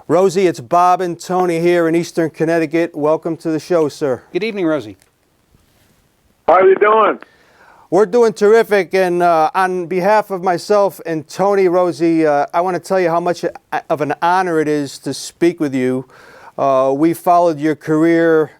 Rosey, it's Bob and Tony here in Eastern Connecticut. Welcome to the show, sir. Good evening, Rosey. How are you doing? We're doing terrific, and on behalf of myself and Tony, Rosey, I want to tell you how much of an honor it is to speak with you. We followed your career,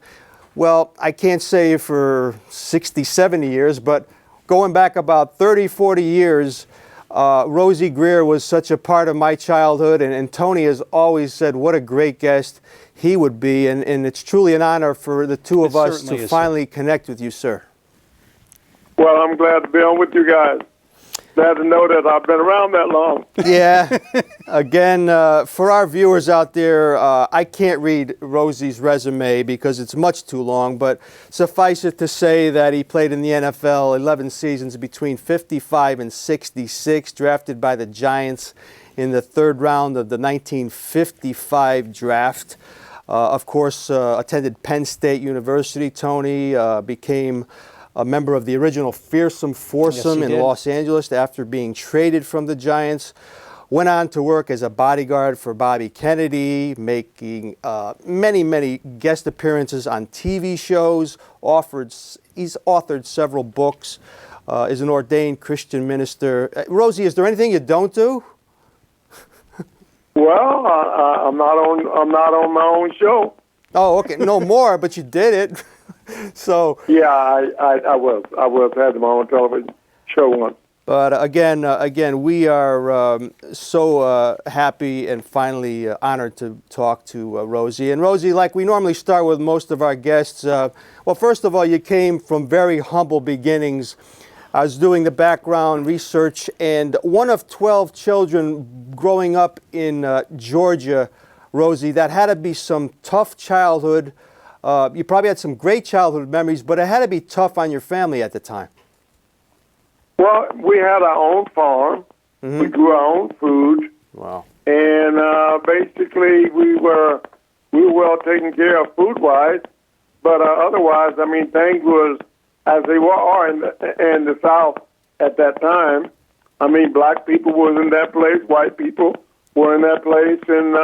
well, I can't say for 60, 70 years, but going back about 30, 40 years, Rosey Grier was such a part of my childhood, and Tony has always said what a great guest he would be, and it's truly an honor for the two of us to finally connect with you, sir. Well, I'm glad to be on with you guys. Glad to know that I've been around that long. Yeah. Again, for our viewers out there, I can't read Rosey's resume because it's much too long, but suffice it to say that he played in the NFL 11 seasons between 55 and 66, drafted by the Giants in the third round of the 1955 draft. Of course, attended Penn State University. Tony became a member of the original Fearsome Foursome in Los Angeles after being traded from the Giants. Went on to work as a bodyguard for Bobby Kennedy, making many guest appearances on TV shows. He's authored several books, is an ordained Christian minister. Rosey, is there anything you don't do? Well, I'm not on my own show. Oh, okay. No more, but you did it. So yeah, I was had my own television show once. But again, we are so happy and finally honored to talk to Rosey. And Rosey, like we normally start with most of our guests, well, first of all, you came from very humble beginnings. I was doing the background research, and one of 12 children growing up in Georgia, Rosey, that had to be some tough childhood. You probably had some great childhood memories, but it had to be tough on your family at the time. Well, we had our own farm. Mm-hmm. We grew our own food. Wow. And basically, we were well taken care of food-wise, but otherwise, I mean, things was as they are in the South at that time. I mean, black people was in that place, white people were in that place, and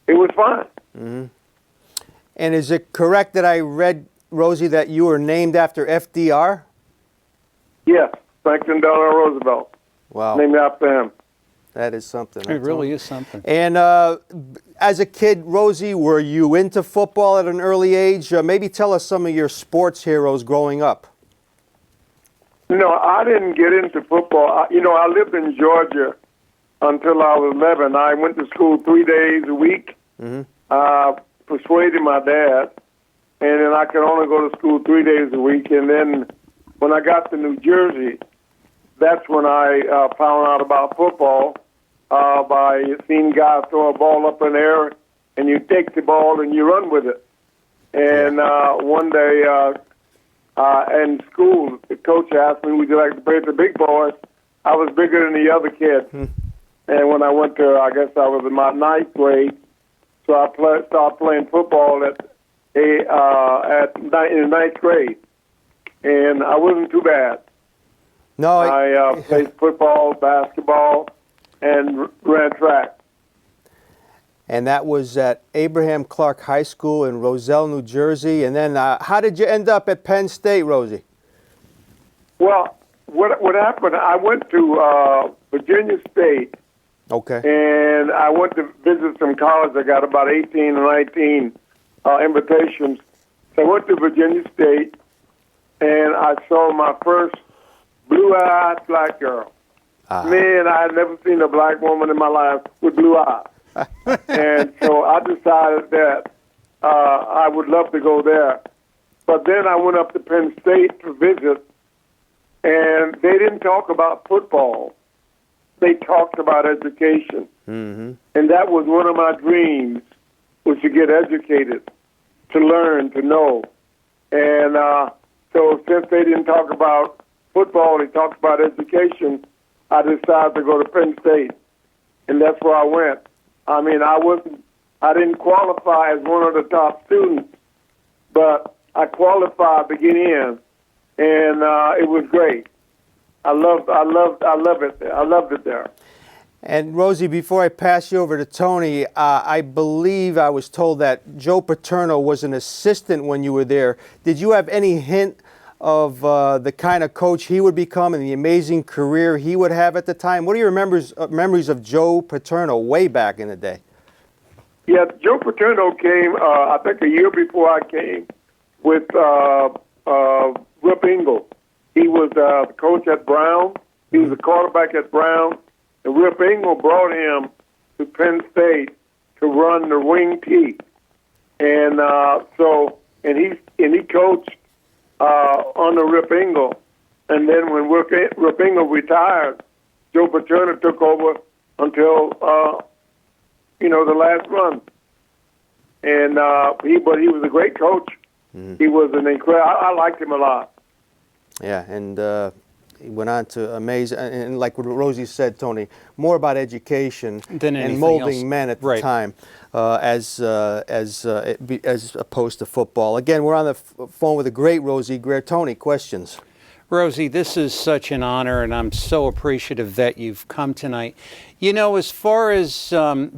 it was fine. Mm-hmm. And is it correct that I read, Rosey, that you were named after FDR? Yes, Franklin Delano Roosevelt. Wow. Named after him. That is something. It really is something. And as a kid, Rosey, were you into football at an early age? Maybe tell us some of your sports heroes growing up. No, I didn't get into football. I lived in Georgia until I was 11. I went to school 3 days a week. Mm-hmm. Persuaded my dad, and then I could only go to school 3 days a week. And then when I got to New Jersey, that's when I found out about football by seeing guys throw a ball up in the air, and you take the ball and you run with it. And one day in school, the coach asked me, would you like to play with the big boys? I was bigger than the other kids. And when I went to, I guess I was in my ninth grade, so I started playing football in the ninth grade, and I wasn't too bad. No, I played football, basketball, and ran track. And that was at Abraham Clark High School in Roselle, New Jersey. And then how did you end up at Penn State, Rosey? Well, what happened, I went to Virginia State. Okay. And I went to visit some colleges. I got about 18 or 19 invitations. So I went to Virginia State, and I saw my first blue-eyed black girl. Man, I had never seen a black woman in my life with blue eyes. And so I decided that I would love to go there. But then I went up to Penn State to visit, and they didn't talk about football. They talked about education. Mm-hmm. And that was one of my dreams, was to get educated, to learn, to know. And so since they didn't talk about football, they talked about education, I decided to go to Penn State. And that's where I went. I mean, I didn't qualify as one of the top students, but I qualified to get in, and it was great. I loved it there. And Rosey, before I pass you over to Tony, I believe I was told that Joe Paterno was an assistant when you were there. Did you have any hint of the kind of coach he would become and the amazing career he would have at the time? What are your memories of Joe Paterno way back in the day? Yeah, Joe Paterno came, I think, a year before I came with Rip Engel. He was the coach at Brown. He was the quarterback at Brown. And Rip Engel brought him to Penn State to run the wing T. And he coached under Rip Engel. And then when Rip Engel retired, Joe Paterno took over until the last run. And he was a great coach. Mm-hmm. He was an incredible. I liked him a lot. Yeah, and he went on to amaze, and like what Rosey said, Tony, more about education and molding men at the time, as opposed to football. Again, we're on the phone with the great Rosey Grier. Tony, questions? Rosey, this is such an honor, and I'm so appreciative that you've come tonight. You know, as far as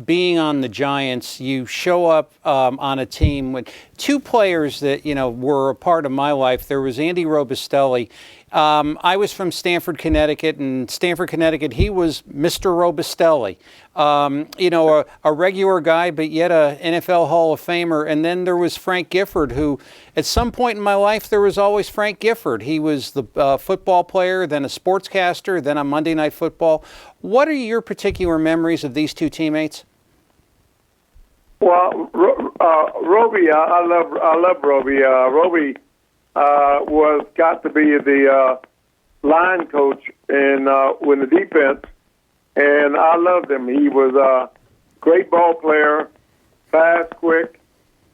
being on the Giants, you show up on a team with two players that, were a part of my life. There was Andy Robustelli. I was from Stamford, Connecticut, and Stamford, Connecticut, he was Mr. Robustelli. A regular guy, but yet a NFL Hall of Famer. And then there was Frank Gifford, who at some point in my life, there was always Frank Gifford. He was the football player, then a sportscaster, then on Monday Night Football. What are your particular memories of these two teammates? Well, Roby, I love Roby. Roby was got to be the line coach in with the defense, and I loved him. He was a great ball player, fast, quick,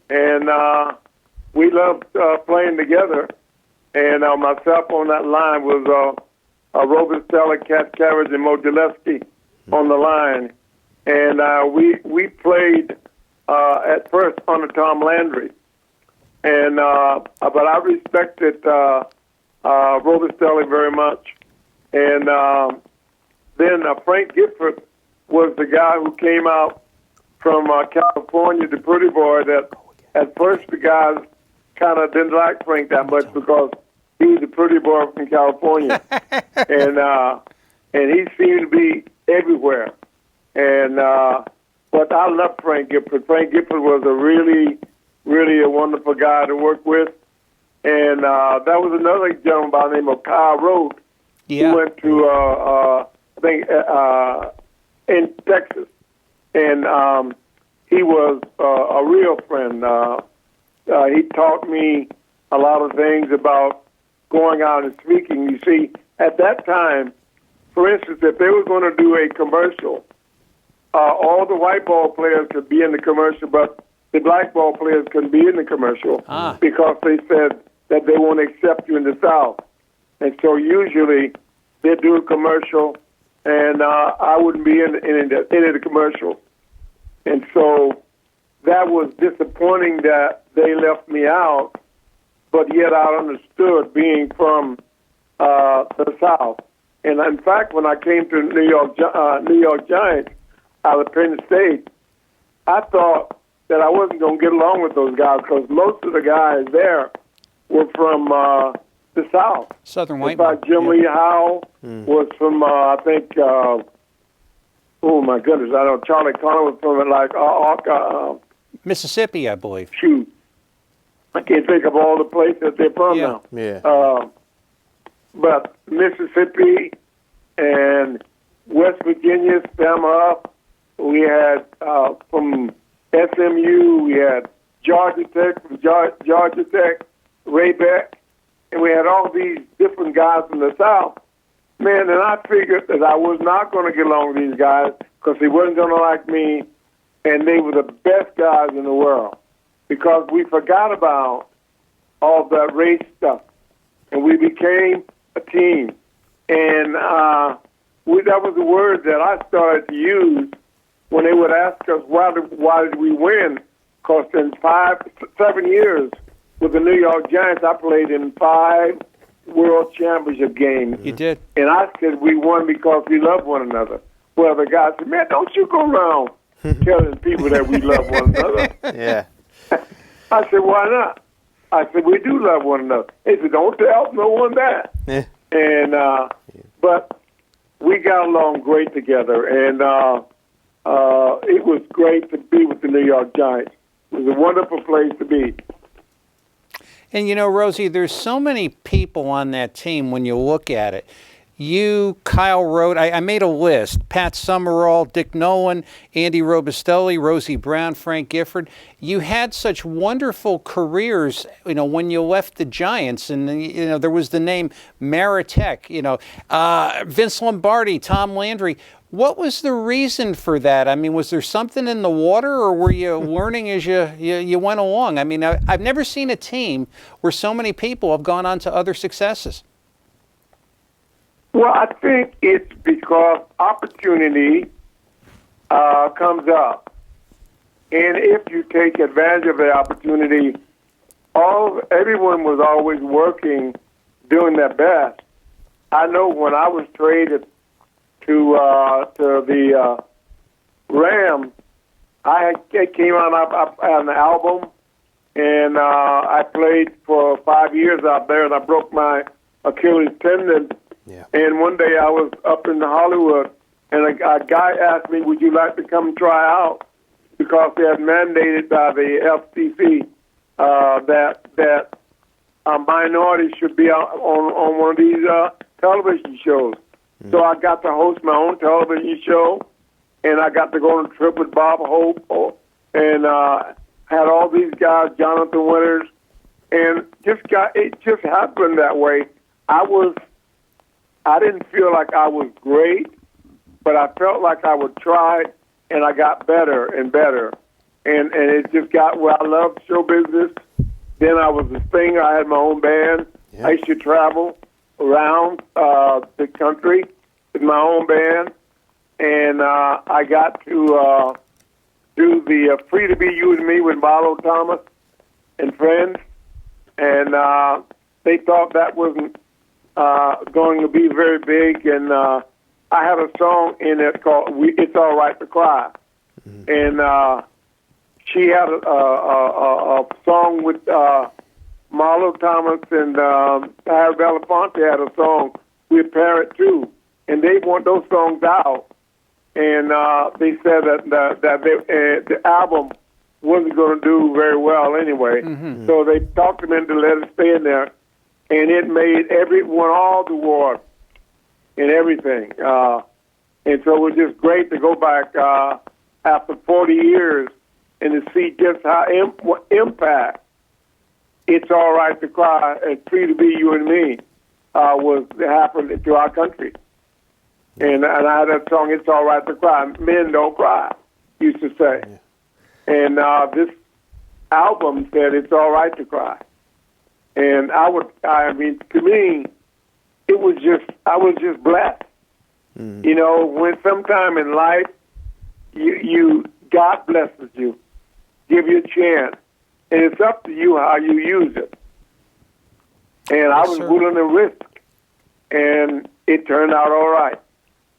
and we loved playing together. And myself on that line was Robustelli, Cat Carriage, and Mo Gillespie on the line, and we played at first under Tom Landry. And but I respected Robustelli very much. And then Frank Gifford was the guy who came out from California, the pretty boy. That at first the guys kind of didn't like Frank that much because he's a pretty boy from California, and he seemed to be everywhere. And but I love Frank Gifford. Frank Gifford was a really a wonderful guy to work with. And that was another gentleman by the name of Kyle Rhodes, who went to, I think, in Texas. And he was a real friend. He taught me a lot of things about going out and speaking. You see, at that time, for instance, if they were going to do a commercial, all the white ball players could be in the commercial, but the black ball players couldn't be in the commercial because they said that they won't accept you in the South. And so usually they'd do a commercial, and I wouldn't be in the commercial. And so that was disappointing that they left me out, but yet I understood being from the South. And in fact, when I came to New York Giants out of Penn State, I thought that I wasn't going to get along with those guys because most of the guys there were from the South. Southern white. In fact, Jim Lee Howell was from, I think, oh my goodness, I don't know, Charlie Connor was from Mississippi, I believe. Shoot. I can't think of all the places they're from now. Yeah. But Mississippi and West Virginia, Sam Huff, we had from SMU, we had Georgia Tech, Ray Beck, and we had all these different guys from the South. Man, and I figured that I was not going to get along with these guys because they weren't going to like me, and they were the best guys in the world because we forgot about all that race stuff, and we became a team. And that was the word that I started to use when they would ask us why did we win. Because in 7 years with the New York Giants, I played in 5 World Championship games. You did. And I said we won because we love one another. Well, the guy said, man, don't you go around telling people that we love one another. Yeah. I said, why not? I said, we do love one another. He said, don't tell no one that. Yeah. And but we got along great together, and it was great to be with the New York Giants. It was a wonderful place to be. And, you know, Rosey, there's so many people on that team when you look at it. You, Kyle Rote, I made a list. Pat Summerall, Dick Nolan, Andy Robustelli, Rosie Brown, Frank Gifford. You had such wonderful careers, you know, when you left the Giants. And, you know, there was the name Maritek, you know, Vince Lombardi, Tom Landry. What was the reason for that? I mean, was there something in the water, or were you learning as you went along? I mean, I've never seen a team where so many people have gone on to other successes. Well, I think it's because opportunity comes up. And if you take advantage of the opportunity, everyone was always working, doing their best. I know when I was traded to the Rams, I came out on an album, and I played for 5 years out there, and I broke my Achilles tendon. Yeah. And one day I was up in Hollywood, and a guy asked me, would you like to come try out? Because they had mandated by the FCC that a minority should be on one of these television shows. So I got to host my own television show, and I got to go on a trip with Bob Hope, and had all these guys, Jonathan Winters, and it just happened that way. I didn't feel like I was great, but I felt like I would try, and I got better and better. And it just got where I loved show business. Then I was a singer. I had my own band. Yeah. I used to travel around the country with my own band. And I got to do the Free to Be You and Me with Marlo Thomas and friends. And they thought that wasn't going to be very big, and I had a song in it called "It's All Right to Cry," and she had a song with Marlo Thomas and Harry Belafonte had a song with Parrot too, and they want those songs out, and they said that the album wasn't going to do very well anyway, so they talked them into letting it stay in there. And it made won all the awards and everything. And so it was just great to go back after 40 years and to see just how impact It's All Right to Cry and Free to Be You and Me was happening to our country. And I had that song, It's All Right to Cry. Men don't cry, used to say. Yeah. And this album said It's All Right to Cry. And to me, it was I was just blessed. You know, when sometime in life, God blesses you, give you a chance, and it's up to you how you use it. And I was willing to risk, and it turned out all right.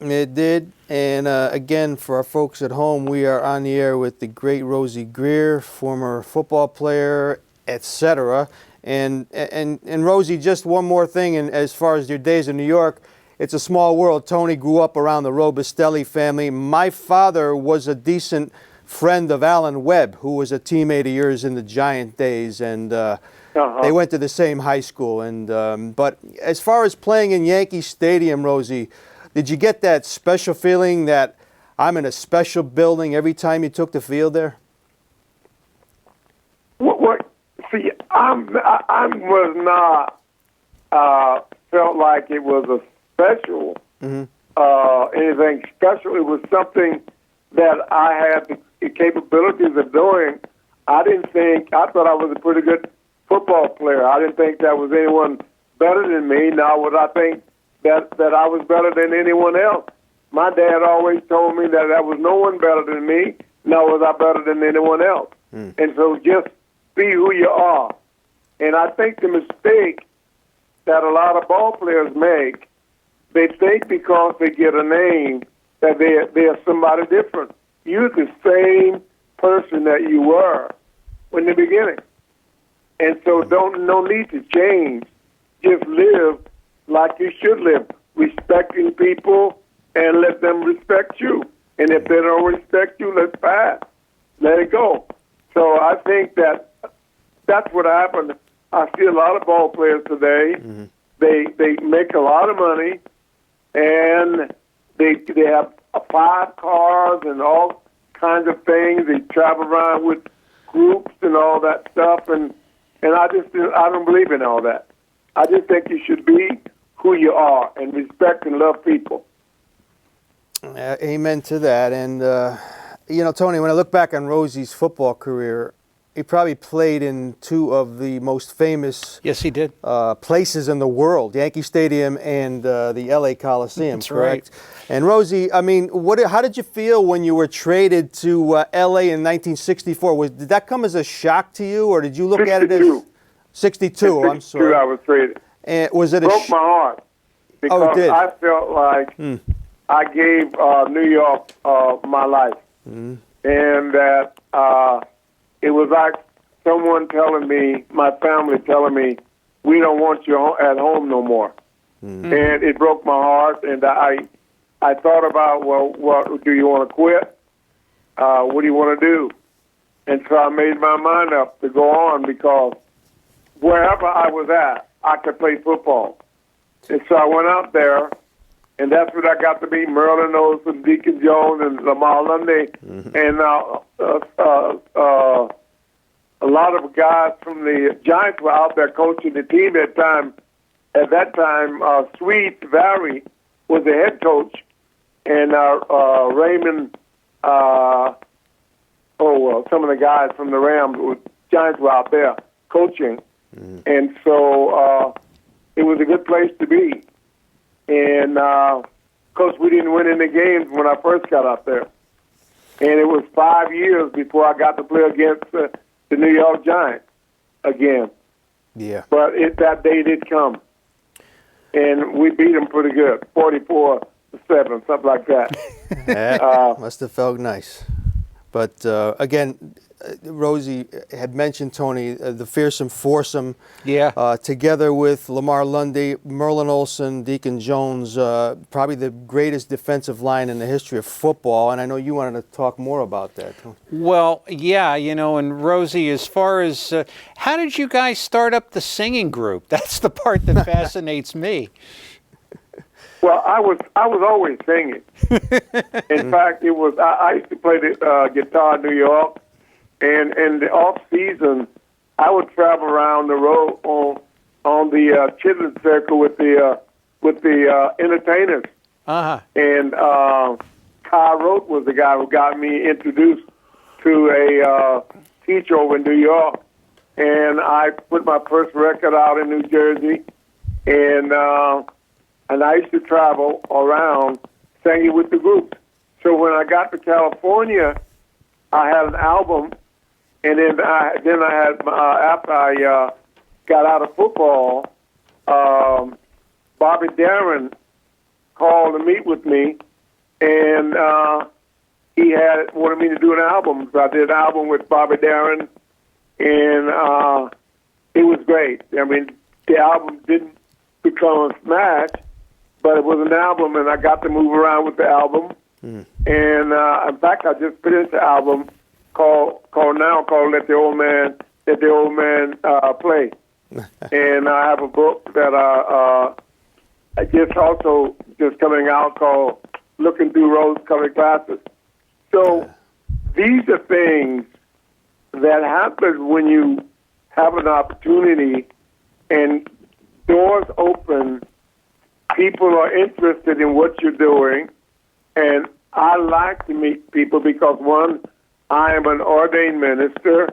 It did. And again, for our folks at home, we are on the air with the great Rosey Grier, former football player, etc. And Rosey, just one more thing, and as far as your days in New York, it's a small world. Tony grew up around the Robustelli family. My father was a decent friend of Alan Webb, who was a teammate of yours in the Giant days, and they went to the same high school. And but as far as playing in Yankee Stadium, Rosey, did you get that special feeling that I'm in a special building every time you took the field there? See, I was not felt like it was a special anything special. It was something that I had the capabilities of doing. I thought I was a pretty good football player. I didn't think there was anyone better than me. Now would I think that I was better than anyone else? My dad always told me that there was no one better than me, nor was I better than anyone else. And so just be who you are. And I think the mistake that a lot of ball players make, they think because they get a name that they are somebody different. You're the same person that you were in the beginning. And so no need to change. Just live like you should live, respecting people and let them respect you. And if they don't respect you, let's pass. Let it go. So I think that's what happened. I see a lot of ball players today. Mm-hmm. They make a lot of money, and they have 5 cars and all kinds of things. They travel around with groups and all that stuff, and I don't believe in all that. I just think you should be who you are and respect and love people. Amen to that. And Tony, when I look back on Rosey's football career, he probably played in 2 of the most famous yes, he did. Places in the world, Yankee Stadium and the L.A. Coliseum, That's correct? Right. And Rosey, I mean, how did you feel when you were traded to L.A. in 1964? Did that come as a shock to you, or did you look 62. at it as 62? I'm sorry. I was traded. And was it broke my heart because it did. I felt like I gave New York my life, and that it was like someone telling me, my family telling me, we don't want you at home no more. And it broke my heart, and I thought about, well, what do you want to quit? What do you want to do? And so I made my mind up to go on because wherever I was at, I could play football. And so I went out there, and that's what I got to be, Merlin Olsen, Deacon Jones, and Lamar Lundy, and a lot of guys from the Giants were out there coaching the team at that time. Sweet Vary was the head coach, and Raymond, some of the guys from the Rams, Giants were out there coaching. And so it was a good place to be. And, of course, we didn't win any games when I first got out there. And it was 5 years before I got to play against the New York Giants again. Yeah. But that day did come. And we beat them pretty good, 44-7, something like that. That must have felt nice. But, again, Rosey had mentioned, Tony, the fearsome foursome. Yeah. Together with Lamar Lundy, Merlin Olsen, Deacon Jones, probably the greatest defensive line in the history of football. And I know you wanted to talk more about that, Tony. Well, yeah, and Rosey, as far as how did you guys start up the singing group? That's the part that fascinates me. Well, I was always singing. In fact, it was I used to play the guitar in New York, and in the off season, I would travel around the road on the children's circle with the entertainers. Uh-huh. And Kyle Rote was the guy who got me introduced to a teacher over in New York, and I put my first record out in New Jersey, and I used to travel around singing with the group. So when I got to California, I had an album, and then I had after I got out of football, Bobby Darin called to meet with me, and he wanted me to do an album. So I did an album with Bobby Darin, and it was great. I mean, the album didn't become a smash, but it was an album, and I got to move around with the album. And in fact, I just finished the album called "Let the Old Man Play," and I have a book that I just coming out called "Looking Through Rose-Colored Glasses." So these are things that happen when you have an opportunity and doors open. People are interested in what you're doing, and I like to meet people because, one, I am an ordained minister,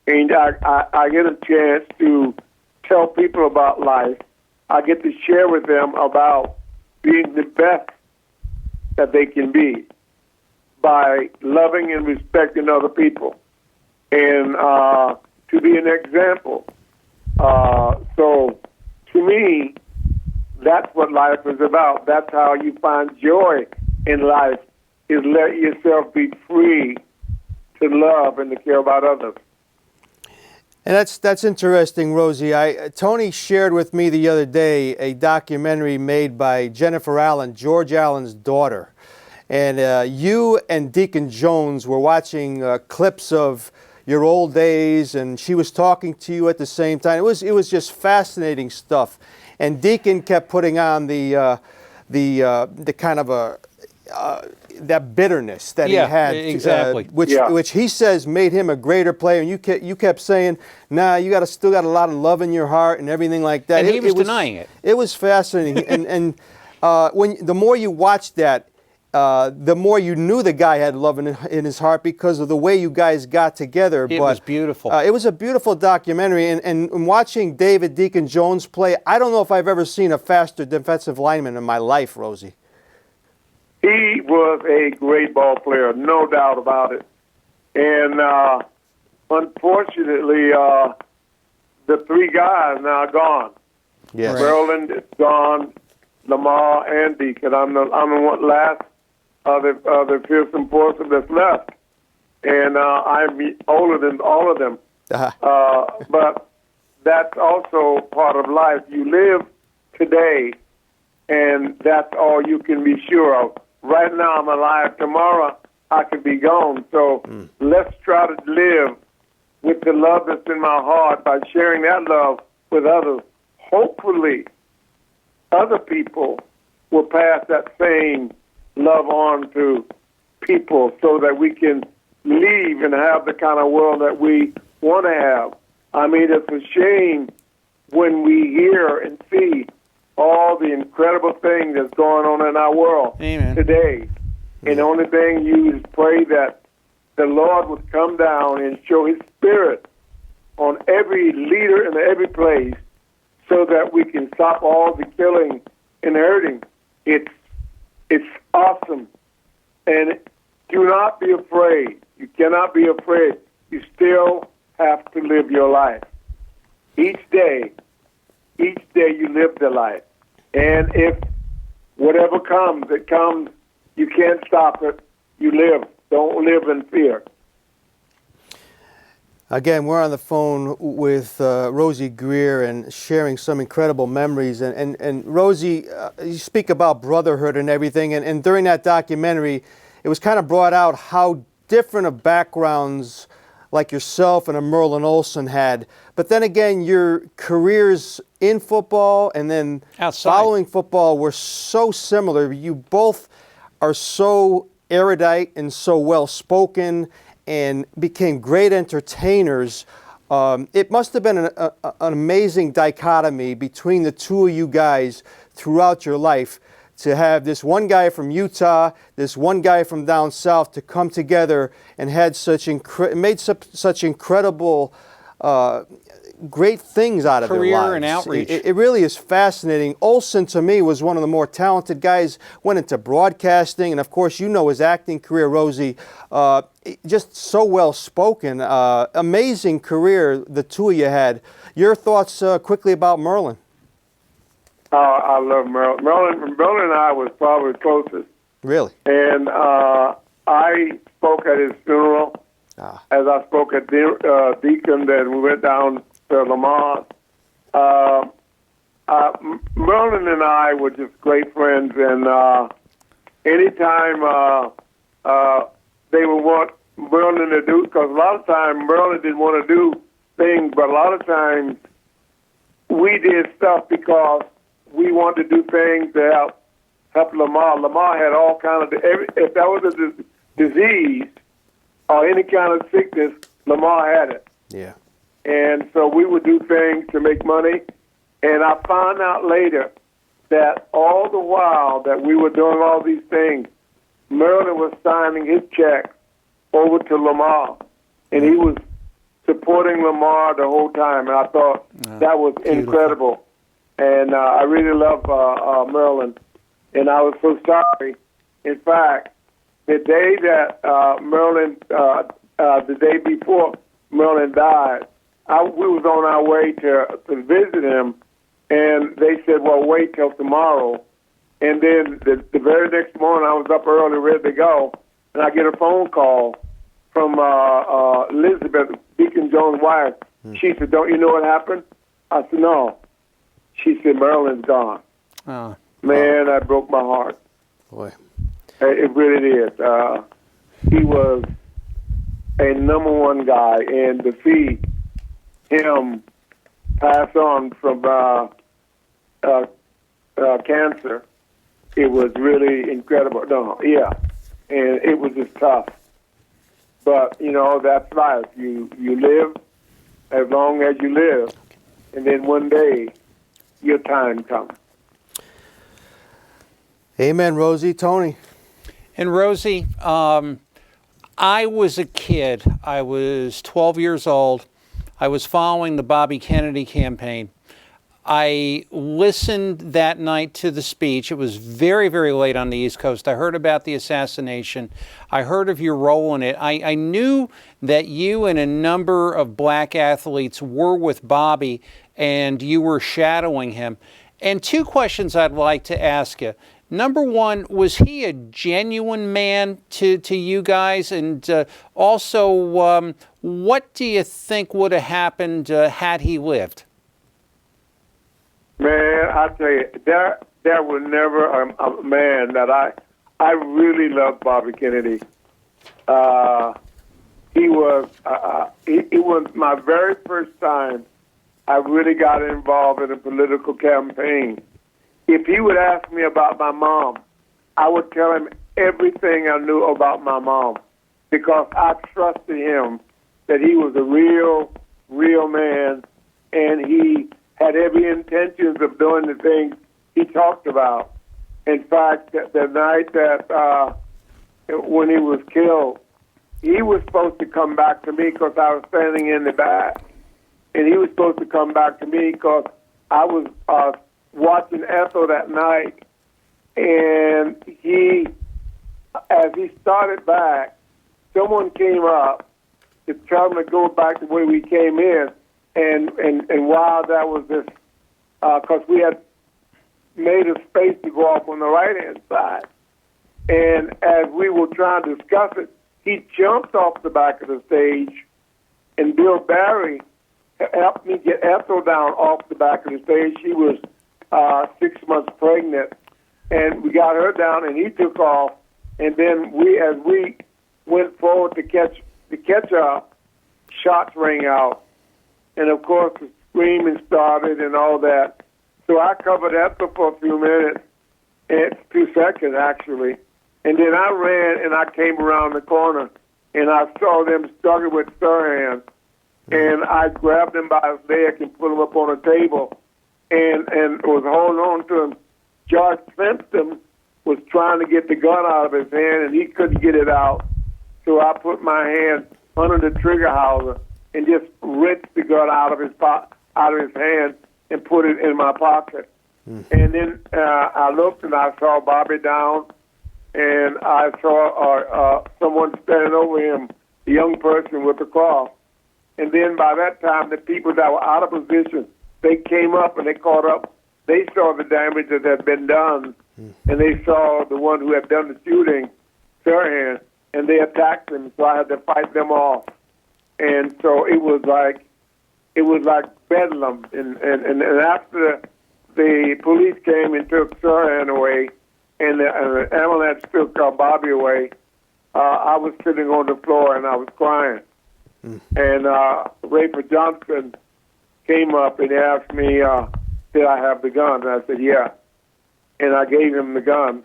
and I get a chance to tell people about life. I get to share with them about being the best that they can be by loving and respecting other people, and to be an example. So, to me, that's what life is about. That's how you find joy in life, is let yourself be free to love and to care about others. And that's interesting, Rosey. Tony shared with me the other day a documentary made by Jennifer Allen, George Allen's daughter. And you and Deacon Jones were watching clips of your old days, and she was talking to you at the same time. It was just fascinating stuff. And Deacon kept putting on the kind of that bitterness that he had, exactly. which he says made him a greater player. And you kept saying, "Nah, still got a lot of love in your heart and everything like that." And he was denying it. It was fascinating, and when the more you watched that, the more you knew the guy had love in his heart because of the way you guys got together. It was beautiful. It was a beautiful documentary, and watching David Deacon Jones play, I don't know if I've ever seen a faster defensive lineman in my life, Rosey. He was a great ball player, no doubt about it. And unfortunately, the three guys now are gone. Yes. Right. Maryland is gone, Lamar and Deacon. I'm the one last of the fearsome foursome that's left. And I'm older than all of them. But that's also part of life. You live today, and that's all you can be sure of. Right now, I'm alive. Tomorrow, I could be gone. So let's try to live with the love that's in my heart by sharing that love with others. Hopefully, other people will pass that same love on to people so that we can leave and have the kind of world that we want to have. I mean, it's a shame when we hear and see all the incredible things that's going on in our world today. And the only thing you is pray that the Lord would come down and show his spirit on every leader in every place so that we can stop all the killing and hurting. It's awesome. And do not be afraid. You cannot be afraid. You still have to live your life. Each day you live the life. And if whatever comes, it comes. You can't stop it. You live. Don't live in fear. Again, we're on the phone with Rosey Grier and sharing some incredible memories. And Rosey, you speak about brotherhood and everything. And during that documentary, it was kind of brought out how different of backgrounds like yourself and a Merlin Olsen had. But then again, your careers in football and then following football were so similar. You both are so erudite and so well-spoken and became great entertainers. It must have been an amazing dichotomy between the two of you guys throughout your life, to have this one guy from Utah, this one guy from down south to come together and had made such incredible, great things out of their lives. Career and outreach. It really is fascinating. Olsen, to me, was one of the more talented guys, went into broadcasting, and of course, you know his acting career, Rosey. Just so well-spoken. Amazing career the two of you had. Your thoughts quickly about Merlin? I love Merlin. Merlin and I was probably closest. Really? And I spoke at his funeral, as I spoke at Deacon, then we went down to Lamar. Merlin and I were just great friends, and anytime they would want Merlin to do, because a lot of times Merlin didn't want to do things, but a lot of times we did stuff because we wanted to do things to help Lamar. Lamar had all kind of, if that was a disease or any kind of sickness, Lamar had it. Yeah. And so we would do things to make money. And I found out later that all the while that we were doing all these things, Merlin was signing his check over to Lamar. And he was supporting Lamar the whole time. And I thought that was incredible. And I really love Merlin. And I was so sorry. In fact, the day that the day before Merlin died, we was on our way to visit him, and they said, well, wait till tomorrow. And then the very next morning, I was up early, ready to go, and I get a phone call from Elizabeth, Deacon Jones' wife. She said, "Don't you know what happened?" I said, "No." She said, "Marilyn's gone." Oh. Man, that broke my heart. Boy. It really did. He was a number one guy, and to see him pass on from cancer, it was really incredible. No, yeah, and it was just tough. But you know, that's life. You live as long as you live, and then one day your time comes. Amen, Rosey. Tony. And Rosey, I was a kid. I was 12 years old. I was following the Bobby Kennedy campaign. I listened that night to the speech. It was very, very late on the East Coast. I heard about the assassination. I heard of your role in it. I knew that you and a number of black athletes were with Bobby and you were shadowing him. And two questions I'd like to ask you. Number one, was he a genuine man to you guys? And also, what do you think would have happened had he lived? Man, I tell you, there was never a man that I really loved Bobby Kennedy. It was my very first time I really got involved in a political campaign. If he would ask me about my mom, I would tell him everything I knew about my mom because I trusted him that he was a real man, and he had every intention of doing the things he talked about. In fact, the night that when he was killed, he was supposed to come back to me because I was standing in the back, and he was supposed to come back to me because I was watching Ethel that night, and as he started back, someone came up to tell him to go back the way we came in, and while that was this, because we had made a space to go off on the right-hand side, and as we were trying to discuss it, he jumped off the back of the stage, and Bill Barry helped me get Ethel down off the back of the stage. She was 6 months pregnant, and we got her down, and he took off. And then as we went forward to catch up, shots rang out, and of course the screaming started and all that. So I covered Ethel for a few minutes, and 2 seconds actually, and then I ran and I came around the corner, and I saw them struggling with Sirhan, and I grabbed him by his leg and put him up on a table. And was holding on to him. George Simpson was trying to get the gun out of his hand, and he couldn't get it out. So I put my hand under the trigger houser and just ripped the gun out of his hand and put it in my pocket. And then I looked and I saw Bobby down, and I saw someone standing over him, a young person with a cross. And then by that time, the people that were out of position, they came up and they caught up. They saw the damage that had been done, and they saw the one who had done the shooting, Sirhan, and they attacked him. So I had to fight them off. And so it was like bedlam. And after the police came and took Sirhan away, and the ambulance took Bobby away, I was sitting on the floor and I was crying. And Rayford Johnson came up and asked me, did I have the gun? And I said, yeah. And I gave him the gun,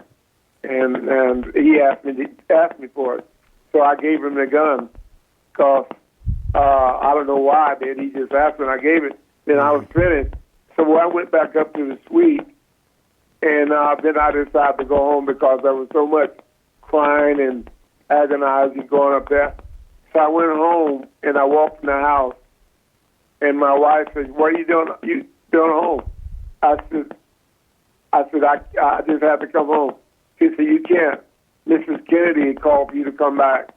and he asked me for it. So I gave him the gun because I don't know why I did. He just asked me, and I gave it. Then I was finished. So I went back up to the suite, and then I decided to go home because there was so much crying and agonizing going up there. So I went home, and I walked in the house. And my wife said, "What are you doing? You doing home?" I said, I just had to come home. She said, "You can't. Mrs. Kennedy called for you to come back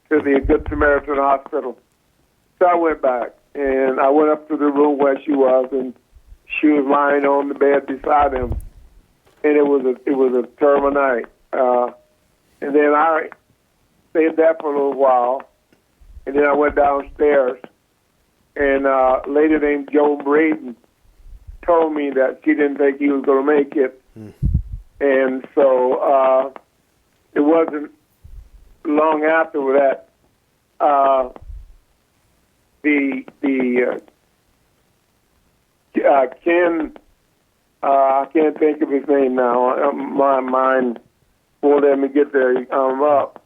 to the Good Samaritan Hospital." So I went back, and I went up to the room where she was, and she was lying on the bed beside him. and it was a terrible night. And then I stayed there for a little while, and then I went downstairs, and a lady named Joan Braden told me that she didn't think he was going to make it. And so it wasn't long after that Ken, I can't think of his name now. My mind won't let me get there. Up.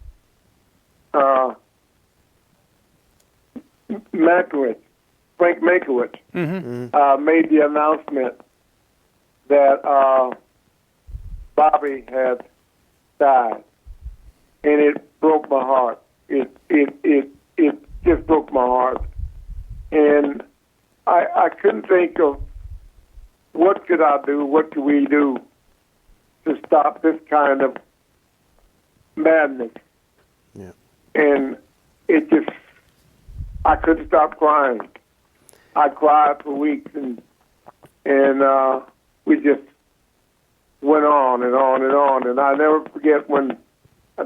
Frank Mankiewicz, made the announcement that Bobby had died, and it broke my heart. It just broke my heart, and I couldn't think of what could I do, what could we do to stop this kind of madness. Yeah. And it just, I couldn't stop crying. I cried for weeks, and we just went on and on and on. And I never forget when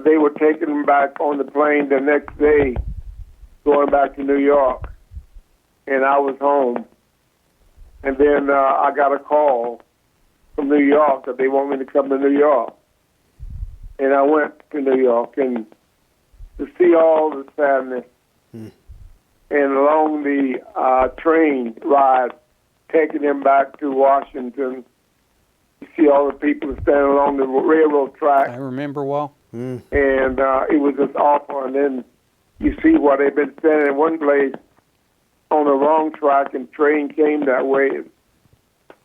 they were taking him back on the plane the next day, going back to New York, and I was home. And then I got a call from New York that they want me to come to New York. And I went to New York, and to see all the sadness, and along the train ride, taking him back to Washington, you see all the people standing along the railroad track. I remember well. And it was just awful. And then you see what they've been standing in one place on the wrong track, and train came that way.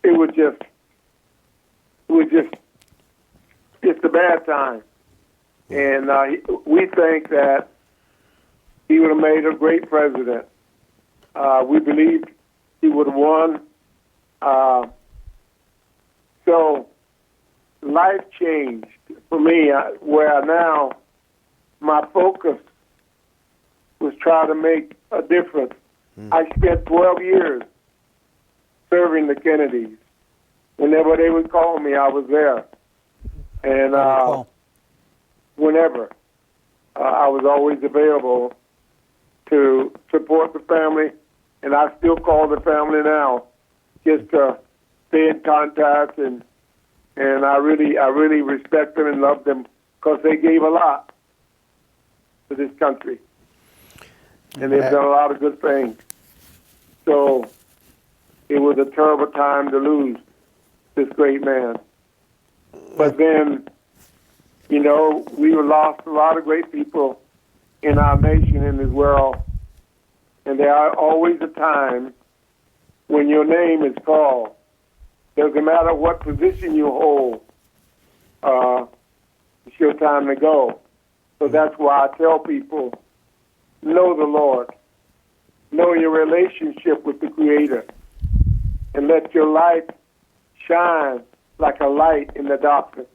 It was just a bad time. And we think that he would have made a great president. We believe he would have won. So life changed for me, where now my focus was trying to make a difference. I spent 12 years serving the Kennedys. Whenever they would call me, I was there. And whenever, I was always available to support the family, and I still call the family now just to stay in contact, and I really respect them and love them because they gave a lot to this country, and they've done a lot of good things. So it was a terrible time to lose this great man. But then, you know, we lost a lot of great people in our nation, in this world, and there are always a time when your name is called. Doesn't matter what position you hold, it's your time to go. So that's why I tell people, know the Lord, know your relationship with the Creator, and let your light shine like a light in the darkness,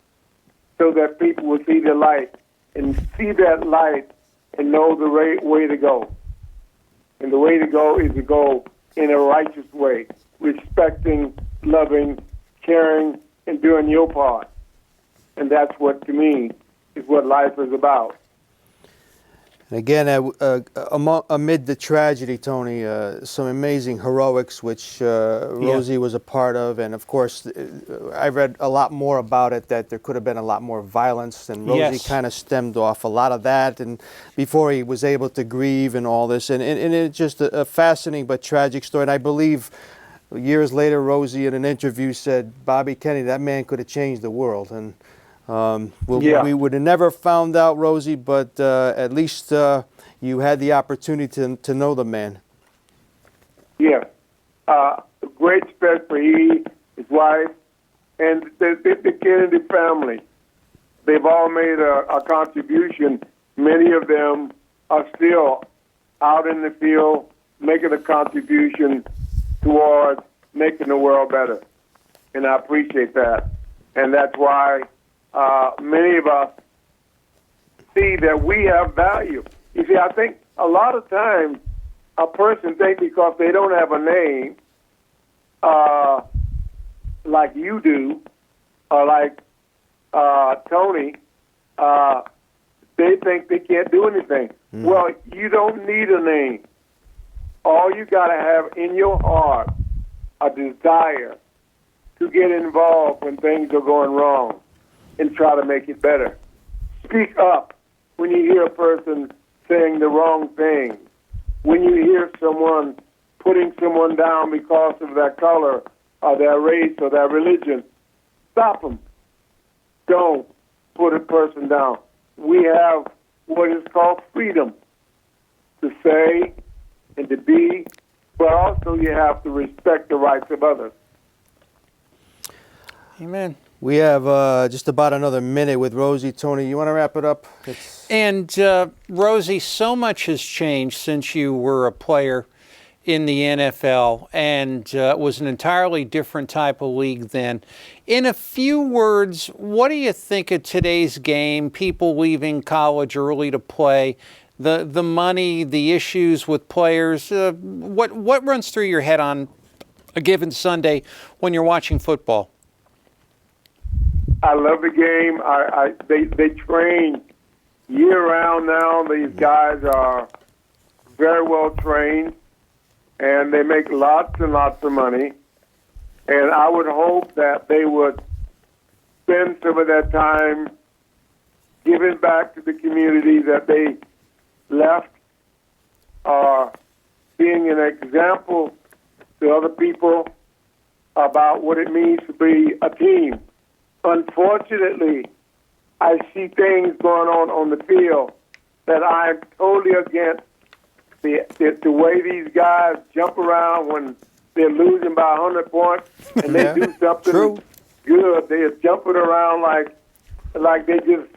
so that people will see the light and see that light and know the right way to go. And the way to go is to go in a righteous way, respecting, loving, caring, and doing your part. And that's what, to me, is what life is about. And again, amid the tragedy, Tony, some amazing heroics, which Rosey was a part of. And of course, I read a lot more about it, that there could have been a lot more violence. And Rosey kind of stemmed off a lot of that, and before he was able to grieve and all this. And it's just a fascinating but tragic story. And I believe years later, Rosey in an interview said, Bobby Kennedy, that man could have changed the world. And we would have never found out, Rosey, but at least you had the opportunity to know the man. Yeah. Great respect for he, his wife, and the Kennedy family. They've all made a contribution. Many of them are still out in the field making a contribution towards making the world better. And I appreciate that. And that's why many of us see that we have value. You see, I think a lot of times a person thinks because they don't have a name like you do, or like Tony, they think they can't do anything. Well, you don't need a name. All you got to have in your heart a desire to get involved when things are going wrong and try to make it better. Speak up when you hear a person saying the wrong thing. When you hear someone putting someone down because of their color or their race or their religion, stop them. Don't put a person down. We have what is called freedom to say and to be, but also you have to respect the rights of others. Amen. We have just about another minute with Rosey. Tony, you want to wrap it up? And Rosey, so much has changed since you were a player in the NFL, and it was an entirely different type of league then. In a few words, what do you think of today's game, people leaving college early to play, the money, the issues with players? What runs through your head on a given Sunday when you're watching football? I love the game. They train year-round now. These guys are very well trained, and they make lots and lots of money. And I would hope that they would spend some of that time giving back to the community that they left, being an example to other people about what it means to be a team. Unfortunately, I see things going on the field that I'm totally against. The way these guys jump around when they're losing by 100 points and they do something good. They're jumping around like they just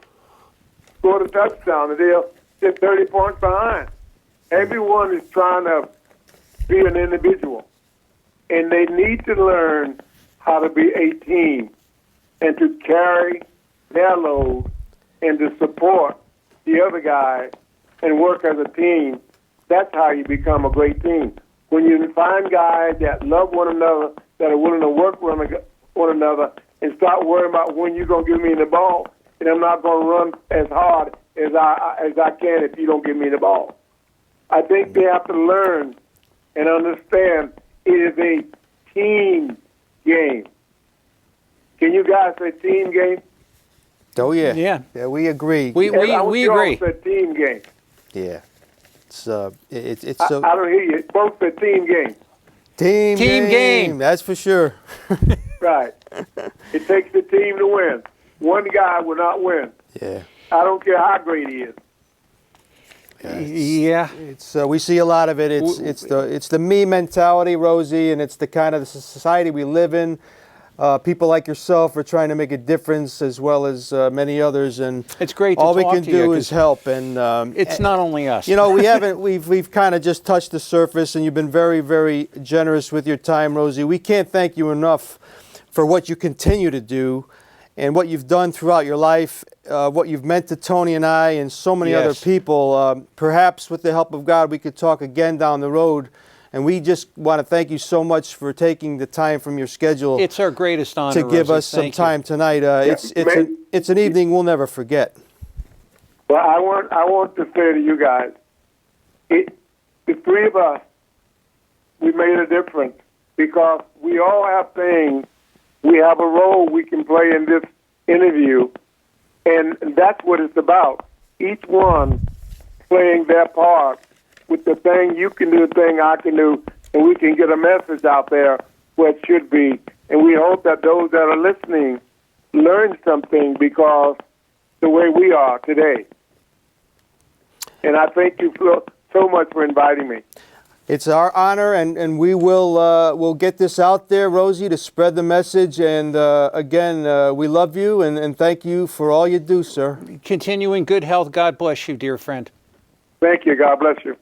scored a touchdown and they're 30 points behind. Everyone is trying to be an individual, and they need to learn how to be a team and to carry their load and to support the other guy and work as a team. That's how you become a great team. When you find guys that love one another, that are willing to work with one another, and start worrying about when you're going to give me the ball, and I'm not going to run as hard as I can if you don't give me the ball. I think they have to learn and understand it is a team game. Can you guys say team game? Oh, yeah. Yeah, we agree. We agree. It's a team game. Yeah. It's I don't hear you. Both the team game. Team game. That's for sure. Right. It takes the team to win. One guy will not win. Yeah. I don't care how great he is. It's we see a lot of it. It's the me mentality, Rosey, and it's the kind of the society we live in. People like yourself are trying to make a difference, as well as many others, and it's great. All we talk can to do you, is help. And it's not only us. You know, we've kind of just touched the surface, and you've been very, very generous with your time, Rosey. We can't thank you enough for what you continue to do, and what you've done throughout your life, what you've meant to Tony and I, and so many other people. Perhaps with the help of God, we could talk again down the road. And we just want to thank you so much for taking the time from your schedule. It's our greatest honor to give Rosey. us some Thank time you. tonight. It's an evening we'll never forget. Well, I want to say to you guys, the three of us, we made a difference because we all have things. We have a role we can play in this interview, and that's what it's about. Each one playing their part with the thing you can do, the thing I can do, and we can get a message out there where it should be. And we hope that those that are listening learn something because the way we are today. And I thank you so much for inviting me. It's our honor, and we will we'll get this out there, Rosey, to spread the message. And again, we love you and thank you for all you do, sir. Continue in good health. God bless you, dear friend. Thank you. God bless you.